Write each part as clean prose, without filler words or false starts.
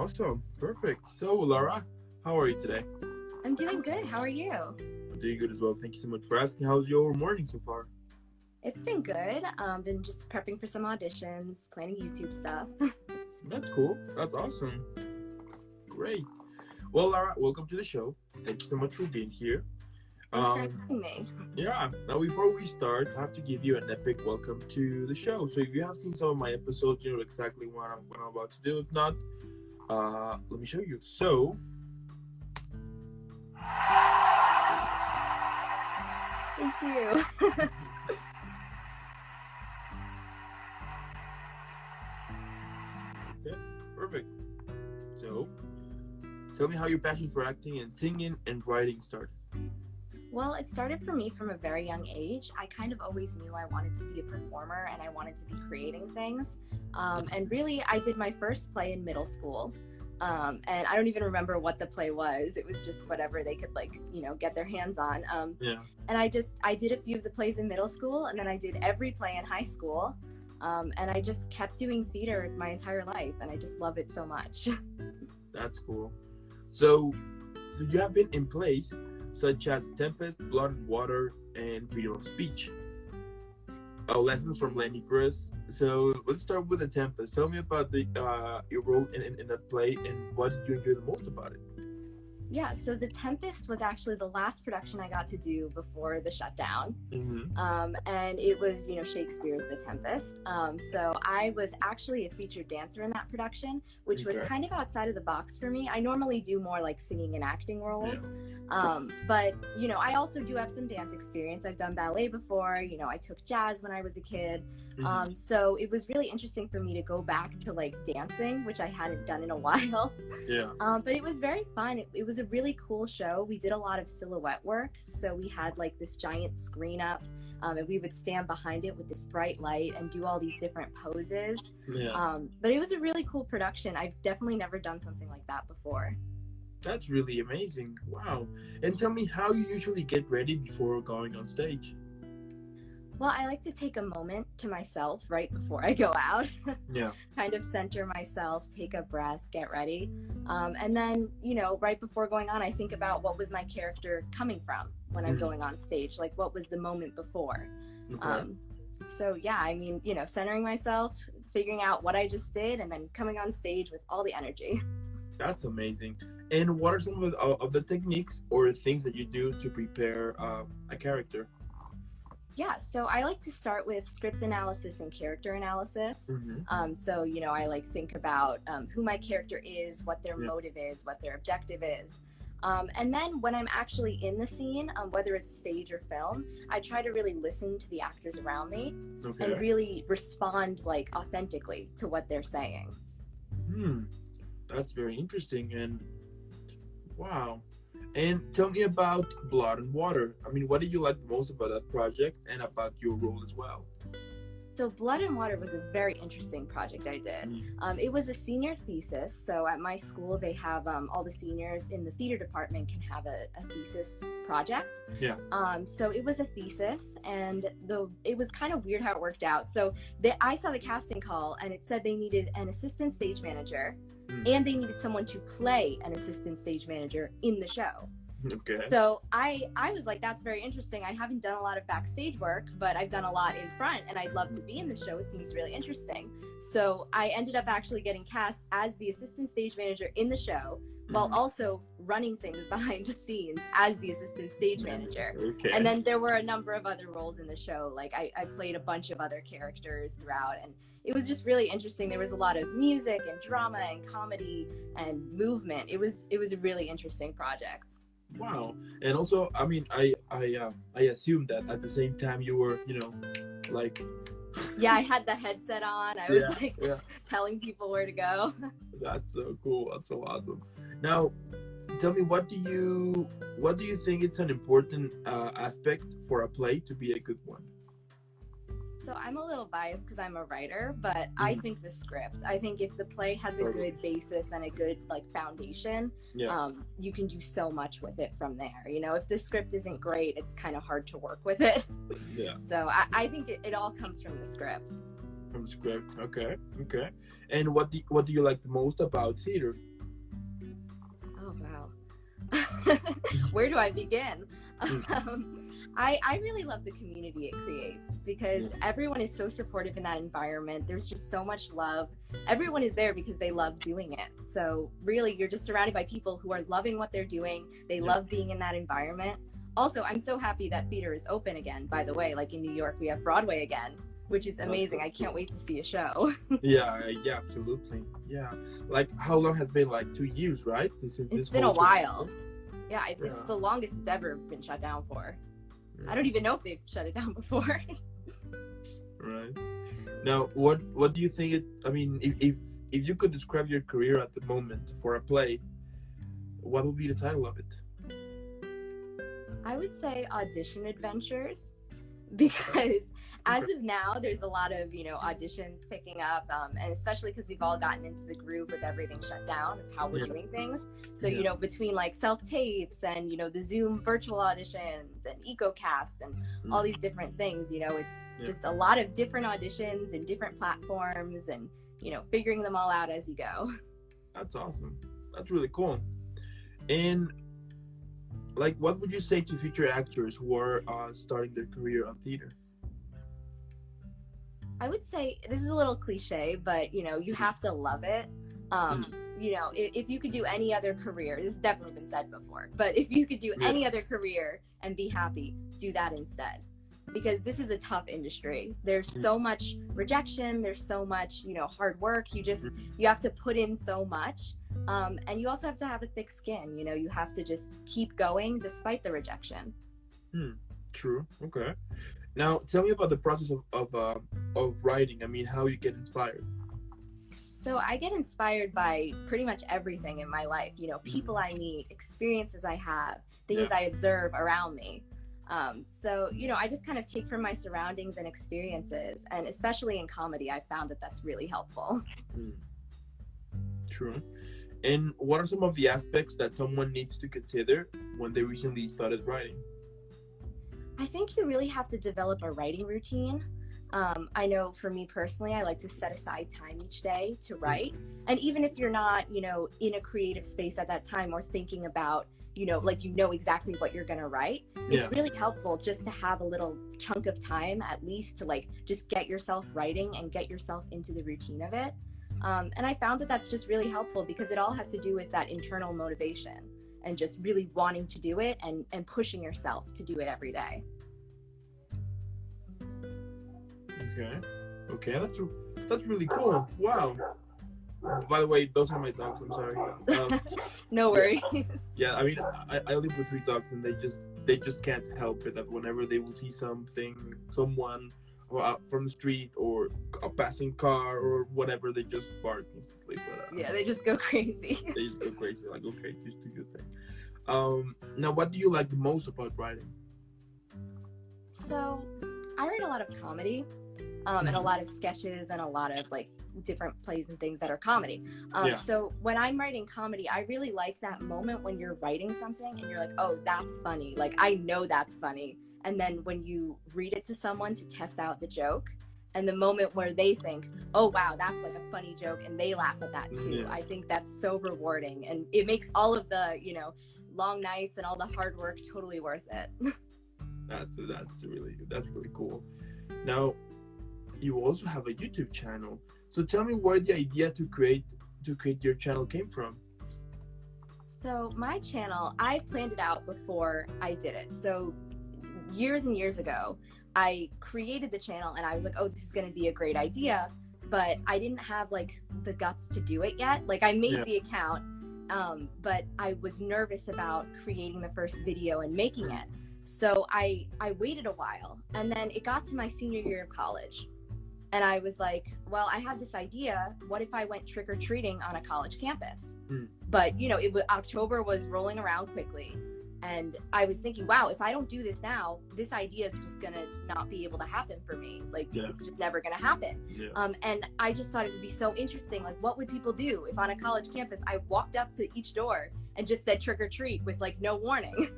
Awesome. Perfect. So, Laura, how are you today? I'm doing good. How are you? I'm doing good as well. Thank you so much for asking. How's your morning so far? It's been good. Been just prepping for some auditions, planning YouTube stuff. That's cool. That's awesome. Great. Well, Laura, welcome to the show. Thank you so much for being here. Thanks for asking me. Yeah. Now, before we start, I have to give you an epic welcome to the show. So, if you have seen some of my episodes, you know exactly what I'm about to do. If not, let me show you. So, Thank you. okay, perfect. So, tell me how your passion for acting and singing and writing started. Well, it started for me from a very young age. I kind of always knew I wanted to be a performer and I wanted to be creating things. And really, I did my first play in middle school. And I don't even remember what the play was. It was just whatever they could get their hands on. And I did a few of the plays in middle school, and then I did every play in high school. And I just kept doing theater my entire life, and I just love it so much. That's cool. So you have been in plays such as Tempest, Blood and Water, and Freedom of Speech. Lessons from Lenny Bruce. So let's start with the Tempest. Tell me about your role in that play and what did you enjoy the most about it? Yeah, so The Tempest was actually the last production I got to do before the shutdown. And it was, Shakespeare's The Tempest. So I was actually a featured dancer in that production, which was kind of outside of the box for me. I normally do more like singing and acting roles. But, I also do have some dance experience. I've done ballet before. I took jazz when I was a kid. So it was really interesting for me to go back to like dancing, which I hadn't done in a while. But it was very fun. It was a really cool show. We did a lot of silhouette work. So we had like this giant screen up, and we would stand behind it with this bright light and do all these different poses. But it was a really cool production. I've definitely never done something like that before. That's really amazing. Wow. And tell me how you usually get ready before going on stage. Well, I like to take a moment to myself right before I go out. Kind of center myself, take a breath, get ready. And then, right before going on, I think about what was my character coming from when I'm going on stage? Like, what was the moment before? So, yeah, I mean, centering myself, figuring out what I just did, and then coming on stage with all the energy. That's amazing. And what are some of the techniques or things that you do to prepare a character? Yeah, so I like to start with script analysis and character analysis. So, I like think about who my character is, what their motive is, what their objective is. And then when I'm actually in the scene, whether it's stage or film, I try to really listen to the actors around me and really respond like authentically to what they're saying. That's very interesting. And wow. And tell me about Blood and Water. I mean, what did you like most about that project and about your role as well? So Blood and Water was a very interesting project I did. It was a senior thesis. So at my school, they have all the seniors in the theater department can have a thesis project. So it was a thesis, and it was kind of weird how it worked out. So I saw the casting call, and it said they needed an assistant stage manager, and they needed someone to play an assistant stage manager in the show. So I was like, that's very interesting. I haven't done a lot of backstage work, but I've done a lot in front, and I'd love to be in the show. It seems really interesting. So I ended up actually getting cast as the assistant stage manager in the show, while also running things behind the scenes as the assistant stage manager. And then there were a number of other roles in the show. Like I played a bunch of other characters throughout, and it was just really interesting. There was a lot of music and drama and comedy and movement. It was a really interesting project. Wow. And also, I mean, I assume that at the same time you were, like... Yeah, I had the headset on. I was telling people where to go. That's so cool. That's so awesome. Now, tell me, what do you think it's an important aspect for a play to be a good one? So I'm a little biased because I'm a writer, but I think the script. I think if the play has a good basis and a good foundation, you can do so much with it from there. If the script isn't great, it's kind of hard to work with it. So I think it all comes from the script. From the script, okay. And what do you like the most about theater? Where do I begin? I really love the community it creates because everyone is so supportive in that environment. There's just so much love. Everyone is there because they love doing it. So really, you're just surrounded by people who are loving what they're doing. They love being in that environment. Also, I'm so happy that theater is open again, by the way. Like in New York, we have Broadway again, which is amazing. I can't wait to see a show. Yeah, absolutely. Yeah. Like, how long has it been? Like 2 years, right? It's been a while. Yeah, it's the longest it's ever been shut down for. I don't even know if they've shut it down before. Right. Now, what do you think I mean, if you could describe your career at the moment for a play, what would be the title of it? I would say Audition Adventures, because as of now, there's a lot of, auditions picking up, and especially because we've all gotten into the groove with everything shut down of how we're doing things. So, between like self-tapes and, the Zoom virtual auditions and EcoCast and all these different things, it's just a lot of different auditions and different platforms and, figuring them all out as you go. That's awesome. That's really cool. And like, what would you say to future actors who are starting their career on theater? I would say, this is a little cliche, but, you have to love it. If you could do any other career, this has definitely been said before, but if you could do any other career and be happy, do that instead. Because this is a tough industry. There's so much rejection. There's so much, hard work. You have to put in so much. And you also have to have a thick skin. You have to just keep going despite the rejection. True. Okay. Now, tell me about the process of writing. I mean, how you get inspired. So I get inspired by pretty much everything in my life. People I meet, experiences I have, things I observe around me. So, I just kind of take from my surroundings and experiences, and especially in comedy, I found that that's really helpful. True. And what are some of the aspects that someone needs to consider when they recently started writing? I think you really have to develop a writing routine. I know for me personally, I like to set aside time each day to write. And even if you're not, in a creative space at that time or thinking about, exactly what you're going to write, it's really helpful just to have a little chunk of time at least to just get yourself writing and get yourself into the routine of it. And I found that that's just really helpful because it all has to do with that internal motivation and just really wanting to do it and pushing yourself to do it every day. Okay, that's really cool. Wow. By the way, those are my dogs. I'm sorry. No worries. Yeah, I mean, I live with 3 dogs, and they just can't help it that whenever they will see someone from the street or a passing car or whatever, they just bark instantly. But they just go crazy. They just go crazy. Like, okay, just do your thing. Now, what do you like the most about writing? So, I write a lot of comedy, and a lot of sketches and a lot of different plays and things that are comedy. So when I'm writing comedy, I really like that moment when you're writing something and you're like, oh, that's funny. Like, I know that's funny. And then when you read it to someone to test out the joke, and the moment where they think, oh, wow, that's like a funny joke, and they laugh at that too. I think that's so rewarding. And it makes all of the, long nights and all the hard work totally worth it. That's really cool. Now, you also have a YouTube channel. So tell me where the idea to create your channel came from. So my channel, I planned it out before I did it. So years and years ago, I created the channel and I was like, oh, this is going to be a great idea. But I didn't have the guts to do it yet. I made the account, but I was nervous about creating the first video and making it. So I waited a while, and then it got to my senior year of college. And I was like, well, I have this idea. What if I went trick-or-treating on a college campus? But, October was rolling around quickly. And I was thinking, wow, if I don't do this now, this idea is just going to not be able to happen for me. It's just never going to happen. And I just thought it would be so interesting. What would people do if on a college campus, I walked up to each door and just said trick-or-treat with no warning?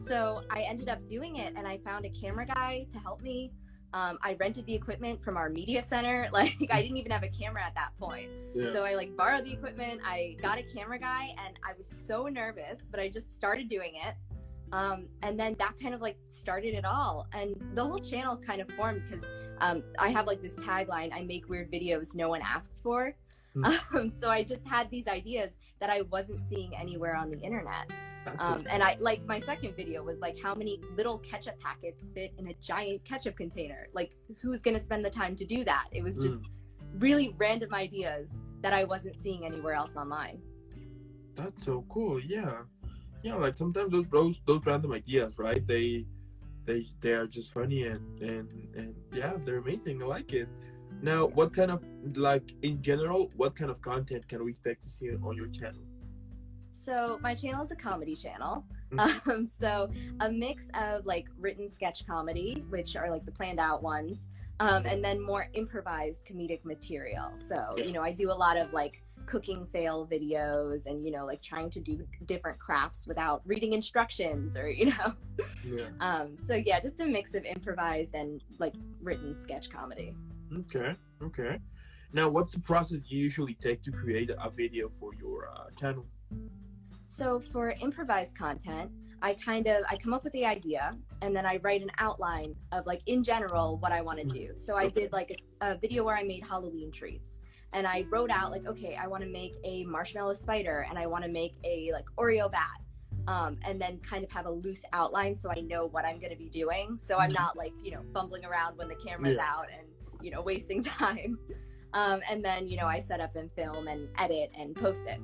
So I ended up doing it, and I found a camera guy to help me. I rented the equipment from our media center. Like, I didn't even have a camera at that point. Yeah. So I like borrowed the equipment. I got a camera guy, and I was so nervous, but I just started doing it. And then that kind of like started it all. And the whole channel kind of formed because I have like this tagline, I make weird videos no one asked for. So I just had these ideas that I wasn't seeing anywhere on the internet. And I like, my second video was like, how many little ketchup packets fit in a giant ketchup container? Like, who's gonna spend the time to do that? It was just really random ideas that I wasn't seeing anywhere else online. That's so cool. Yeah, like sometimes those random ideas, right, they are just funny and yeah, they're amazing. I like it. Now, what kind of, like, in general, what kind of content can we expect to see on your channel? So my channel is a comedy channel. So a mix of like written sketch comedy, which are like the planned out ones, and then more improvised comedic material. So, you know, I do a lot of like cooking fail videos and, you know, like trying to do different crafts without reading instructions or, you know. So yeah, just a mix of improvised and like written sketch comedy. Okay. Now, what's the process you usually take to create a video for your channel? So for improvised content, I come up with the idea, and then I write an outline of like in general what I want to do. So I did like a video where I made Halloween treats, and I wrote out like, okay, I want to make a marshmallow spider, and I want to make a like Oreo bat. And then kind of have a loose outline so I know what I'm going to be doing. So I'm not like, you know, fumbling around when the camera's out and, you know, wasting time. And then, you know, I set up and film and edit and post it.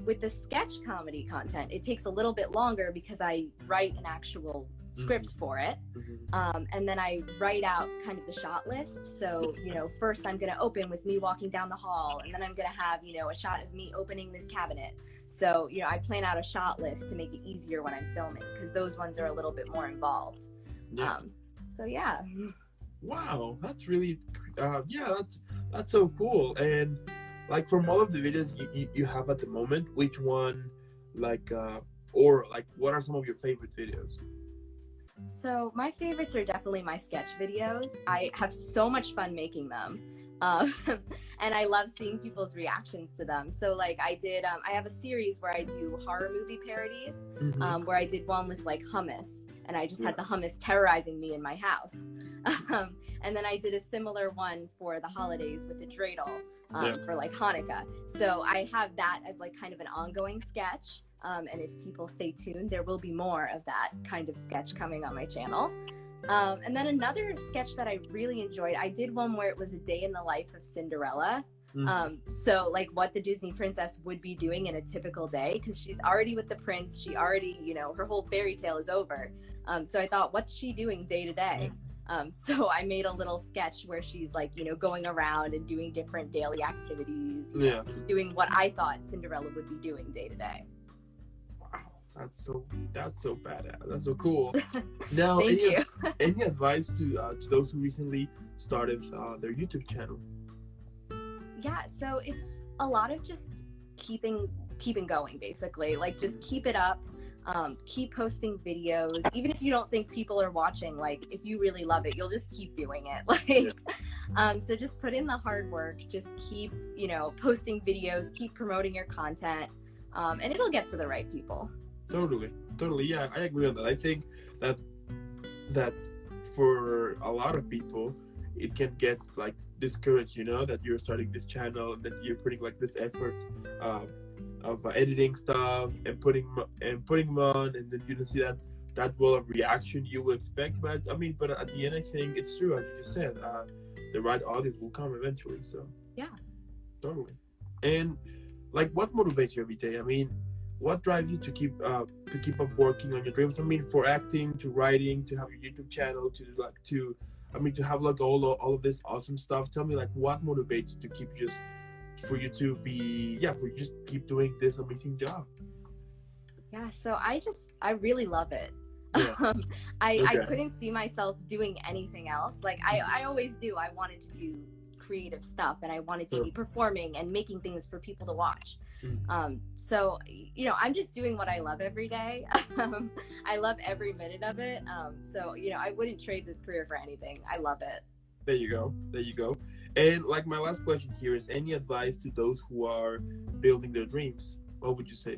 With the sketch comedy content, it takes a little bit longer because I write an actual script for it. And then I write out kind of the shot list. So, you know, first I'm going to open with me walking down the hall, and then I'm going to have, you know, a shot of me opening this cabinet. So, you know, I plan out a shot list to make it easier when I'm filming, because those ones are a little bit more involved. So yeah. Wow, that's really, that's so cool. And like, from all of the videos you have at the moment, which one, like, or like, what are some of your favorite videos? So my favorites are definitely my sketch videos. I have so much fun making them. And I love seeing people's reactions to them. So like I did, I have a series where I do horror movie parodies, where I did one with like hummus, and I just had the hummus terrorizing me in my house. And then I did a similar one for the holidays with a dreidel, for like Hanukkah. So I have that as like kind of an ongoing sketch. And if people stay tuned, there will be more of that kind of sketch coming on my channel. And then another sketch that I really enjoyed, I did one where it was a day in the life of Cinderella. So like what the Disney princess would be doing in a typical day, because she's already with the prince. She already, you know, her whole fairy tale is over. So I thought, what's she doing day to day? So I made a little sketch where she's like, you know, going around and doing different daily activities, you know, doing what I thought Cinderella would be doing day to day. That's so badass. That's so cool. Now, Thank you. Any advice to those who recently started their YouTube channel? Yeah, so it's a lot of just keeping going, basically. Like, just keep it up. Keep posting videos, even if you don't think people are watching. Like, if you really love it, you'll just keep doing it. Like, so just put in the hard work. Just keep, you know, posting videos. Keep promoting your content, and it'll get to the right people. Totally. Yeah, I agree on that. I think that for a lot of people, it can get like discouraged, you know, that you're starting this channel and that you're putting like this effort of editing stuff and putting them on, and then you don't see that well of reaction you would expect. But I mean, but at the end, I think it's true, as you just said. The right audience will come eventually. So yeah, totally. And like, what motivates you every day? I mean, what drives you to keep up working on your dreams? I mean, for acting, to writing, to have your YouTube channel, to have like all of this awesome stuff. Tell me, like, what motivates you to keep for you to just keep doing this amazing job? Yeah, so I really love it. Yeah. I couldn't see myself doing anything else. Like I always do. I wanted to do creative stuff, and I wanted to be performing and making things for people to watch. So, you know, I'm just doing what I love every day. I love every minute of it. So, you know, I wouldn't trade this career for anything. I love it. There you go. There you go. And like my last question here is, any advice to those who are building their dreams? What would you say?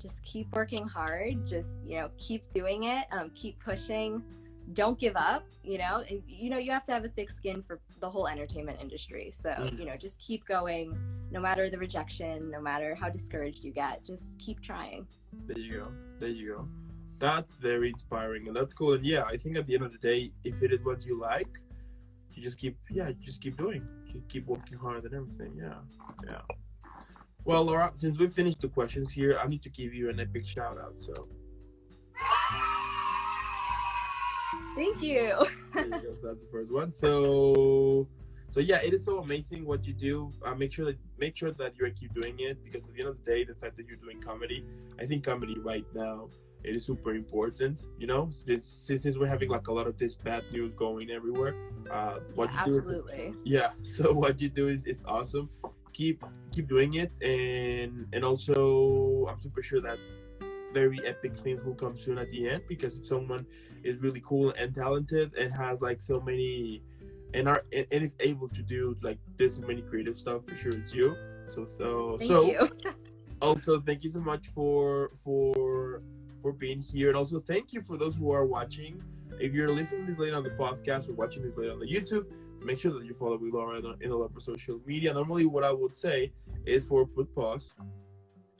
Just keep working hard. Just, you know, keep doing it. Keep pushing. Don't give up, you know, and, you know, you have to have a thick skin for the whole entertainment industry. So, you know, just keep going, no matter the rejection, no matter how discouraged you get, just keep trying. There you go. There you go. That's very inspiring, and that's cool. And yeah, I think at the end of the day, if it is what you like, you just keep doing. You keep working hard and everything. Yeah. Well, Laura, since we finished the questions here, I need to give you an epic shout out. So thank you. There you go. So that's the first one. So yeah, it is so amazing what you do. Make sure that you keep doing it, because at the end of the day, the fact that you're doing comedy, I think comedy right now, it is super important. You know, since we're having like a lot of this bad news going everywhere, what you do, absolutely. So what you do is awesome. Keep doing it, and also I'm super sure that very epic things will come soon at the end, because if someone is really cool and talented and has like so many and is able to do like this many creative stuff, for sure it's you. Thank you. Also, thank you so much for being here, and also thank you for those who are watching. If you're listening to this later on the podcast or watching this later on the YouTube, make sure that you follow Laura in all of our social media. Normally, what I would say is put pause,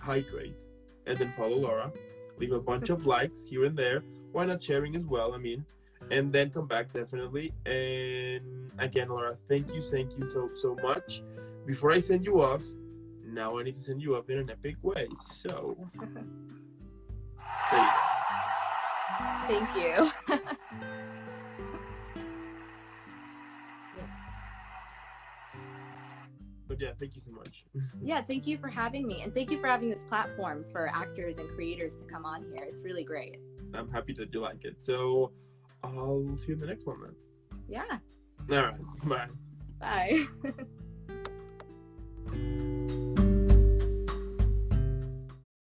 hydrate, and then follow Laura. Leave a bunch of likes here and there. Why not sharing as well? I mean, and then come back definitely. And again, Laura, thank you so much. Before I send you off, now I need to send you off in an epic way. So, there you go. Thank you. But yeah, thank you so much. Yeah, thank you for having me, and thank you for having this platform for actors and creators to come on here. It's really great. I'm happy that you like it. So I'll see you in the next one then. Yeah. All right. Bye. Bye.